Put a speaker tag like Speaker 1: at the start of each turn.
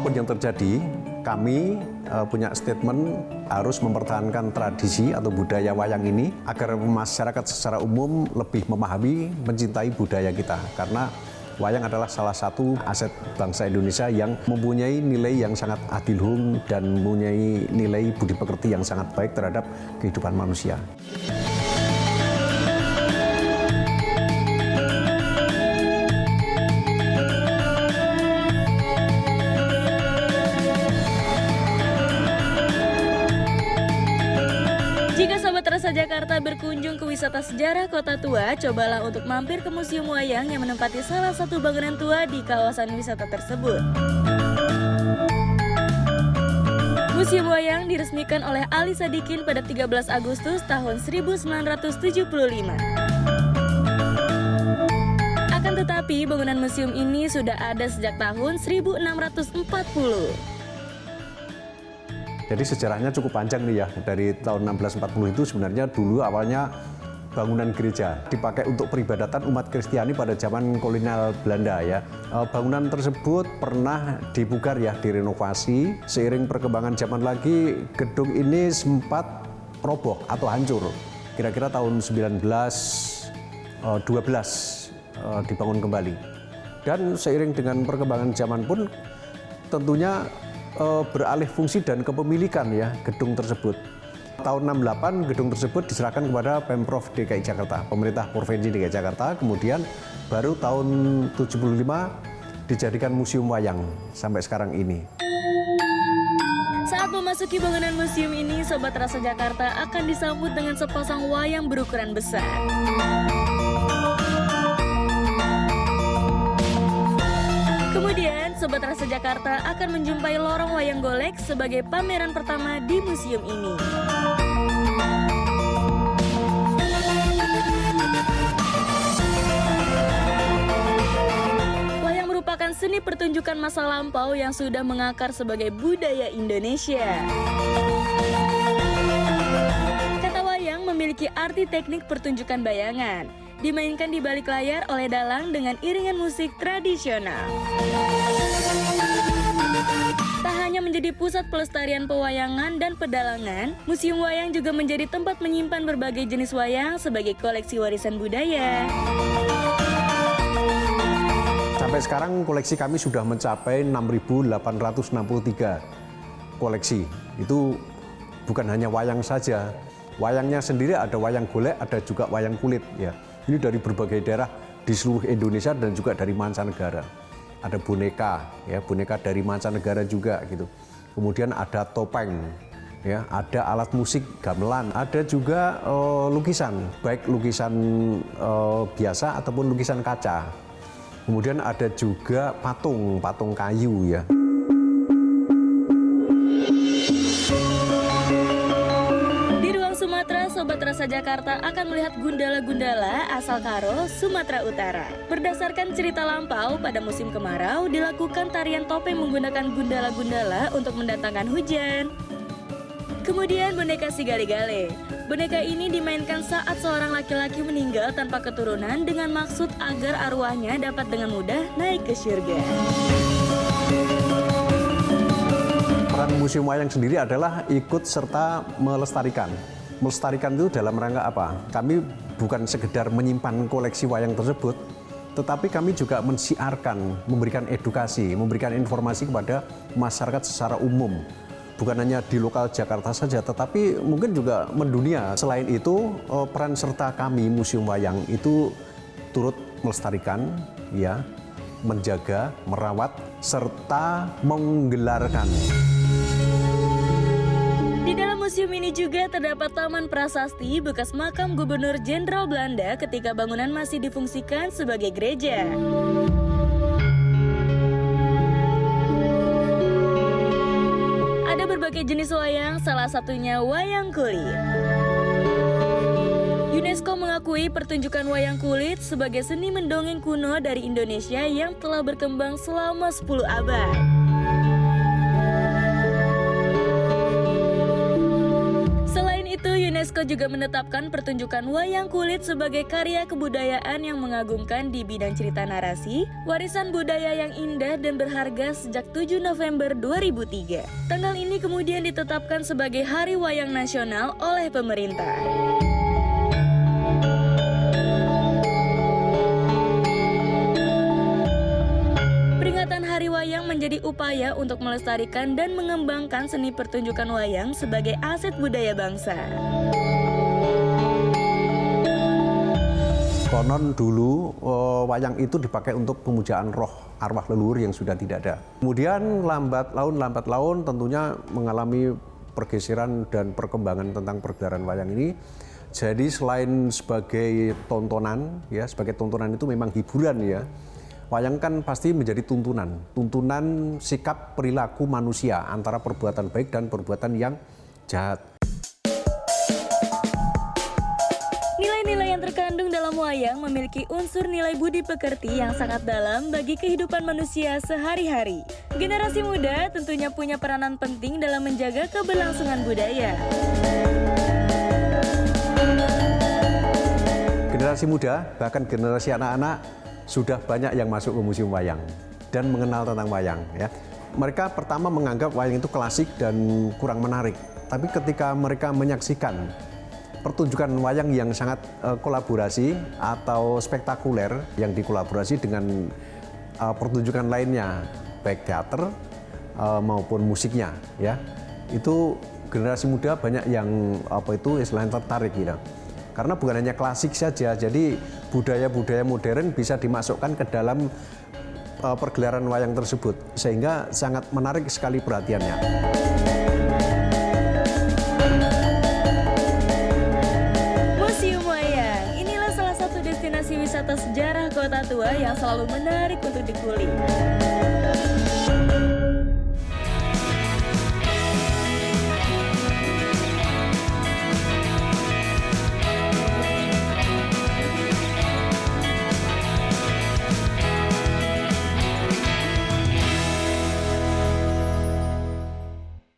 Speaker 1: apapun yang terjadi, kami punya statement harus mempertahankan tradisi atau budaya wayang ini agar masyarakat secara umum lebih memahami, mencintai budaya kita. Karena wayang adalah salah satu aset bangsa Indonesia yang mempunyai nilai yang sangat adiluhung dan mempunyai nilai budi pekerti yang sangat baik terhadap kehidupan manusia.
Speaker 2: Jika Sobat Rasa Jakarta berkunjung ke wisata sejarah Kota Tua, cobalah untuk mampir ke Museum Wayang yang menempati salah satu bangunan tua di kawasan wisata tersebut. Museum Wayang diresmikan oleh Ali Sadikin pada 13 Agustus tahun 1975. Akan tetapi, bangunan museum ini sudah ada sejak tahun 1640.
Speaker 1: Jadi sejarahnya cukup panjang nih ya, dari tahun 1640 itu sebenarnya dulu awalnya bangunan gereja dipakai untuk peribadatan umat Kristiani pada zaman kolonial Belanda ya. Bangunan tersebut pernah dipugar ya, direnovasi. Seiring perkembangan zaman lagi, gedung ini sempat roboh atau hancur. Kira-kira tahun 1912 dibangun kembali. Dan seiring dengan perkembangan zaman pun tentunya beralih fungsi dan kepemilikan ya gedung tersebut. Tahun 68 gedung tersebut diserahkan kepada Pemprov DKI Jakarta, pemerintah Provinsi DKI Jakarta. Kemudian baru tahun 75 dijadikan Museum Wayang sampai sekarang ini.
Speaker 2: Saat memasuki bangunan museum ini, Sobat Rasa Jakarta akan disambut dengan sepasang wayang berukuran besar. Kemudian, Sobat Rasa Jakarta akan menjumpai lorong wayang golek sebagai pameran pertama di museum ini. Wayang merupakan seni pertunjukan masa lampau yang sudah mengakar sebagai budaya Indonesia. Kata wayang memiliki arti teknik pertunjukan bayangan, dimainkan di balik layar oleh dalang dengan iringan musik tradisional. Tak hanya menjadi pusat pelestarian pewayangan dan pedalangan, Museum Wayang juga menjadi tempat menyimpan berbagai jenis wayang sebagai koleksi warisan budaya.
Speaker 1: Sampai sekarang koleksi kami sudah mencapai 6.863 koleksi. Itu bukan hanya wayang saja. Wayangnya sendiri ada wayang golek, ada juga wayang kulit ya. Ini dari berbagai daerah di seluruh Indonesia dan juga dari mancanegara. Ada boneka, ya boneka dari mancanegara juga gitu. Kemudian ada topeng, ya ada alat musik gamelan, ada juga lukisan, baik lukisan biasa ataupun lukisan kaca. Kemudian ada juga patung kayu ya.
Speaker 2: Sobat Rasa Jakarta akan melihat gundala-gundala asal Karo, Sumatera Utara. Berdasarkan cerita lampau, pada musim kemarau dilakukan tarian topeng menggunakan gundala-gundala untuk mendatangkan hujan. Kemudian boneka si gale-gale. Boneka ini dimainkan saat seorang laki-laki meninggal tanpa keturunan dengan maksud agar arwahnya dapat dengan mudah naik ke surga.
Speaker 1: Peran Museum Wayang sendiri adalah ikut serta melestarikan. Melestarikan itu dalam rangka apa? Kami bukan sekedar menyimpan koleksi wayang tersebut, tetapi kami juga mensiarkan, memberikan edukasi, memberikan informasi kepada masyarakat secara umum. Bukan hanya di lokal Jakarta saja, tetapi mungkin juga mendunia. Selain itu, peran serta kami Museum Wayang itu turut melestarikan, ya, menjaga, merawat, serta menggelarkan.
Speaker 2: Di dalam museum ini juga terdapat Taman Prasasti bekas makam Gubernur Jenderal Belanda ketika bangunan masih difungsikan sebagai gereja. Ada berbagai jenis wayang, salah satunya wayang kulit. UNESCO mengakui pertunjukan wayang kulit sebagai seni mendongeng kuno dari Indonesia yang telah berkembang selama 10 abad. UNESCO juga menetapkan pertunjukan wayang kulit sebagai karya kebudayaan yang mengagumkan di bidang cerita narasi, warisan budaya yang indah dan berharga sejak 7 November 2003. Tanggal ini kemudian ditetapkan sebagai Hari Wayang Nasional oleh pemerintah. Peringatan Hari Wayang menjadi upaya untuk melestarikan dan mengembangkan seni pertunjukan wayang sebagai aset budaya bangsa.
Speaker 1: Konon dulu wayang itu dipakai untuk pemujaan roh arwah leluhur yang sudah tidak ada. Kemudian lambat laun tentunya mengalami pergeseran dan perkembangan tentang pergelaran wayang ini. Jadi selain sebagai tontonan, ya sebagai tontonan itu memang hiburan ya. Wayang kan pasti menjadi tuntunan sikap perilaku manusia antara perbuatan baik dan perbuatan yang jahat.
Speaker 2: Nilai-nilai yang terkandung dalam wayang memiliki unsur nilai budi pekerti yang sangat dalam bagi kehidupan manusia sehari-hari. Generasi muda tentunya punya peranan penting dalam menjaga keberlangsungan budaya.
Speaker 1: Generasi muda, bahkan generasi anak-anak sudah banyak yang masuk ke museum wayang dan mengenal tentang wayang. Ya. Mereka pertama menganggap wayang itu klasik dan kurang menarik. Tapi ketika mereka menyaksikan pertunjukan wayang yang sangat kolaborasi atau spektakuler yang dikolaborasi dengan pertunjukan lainnya, baik teater maupun musiknya, ya itu generasi muda banyak yang istilahnya tertarik gitu. Karena bukan hanya klasik saja, jadi budaya-budaya modern bisa dimasukkan ke dalam pergelaran wayang tersebut, sehingga sangat menarik sekali perhatiannya.
Speaker 2: Museum Wayang, inilah salah satu destinasi wisata sejarah Kota Tua yang selalu menarik untuk dikulik.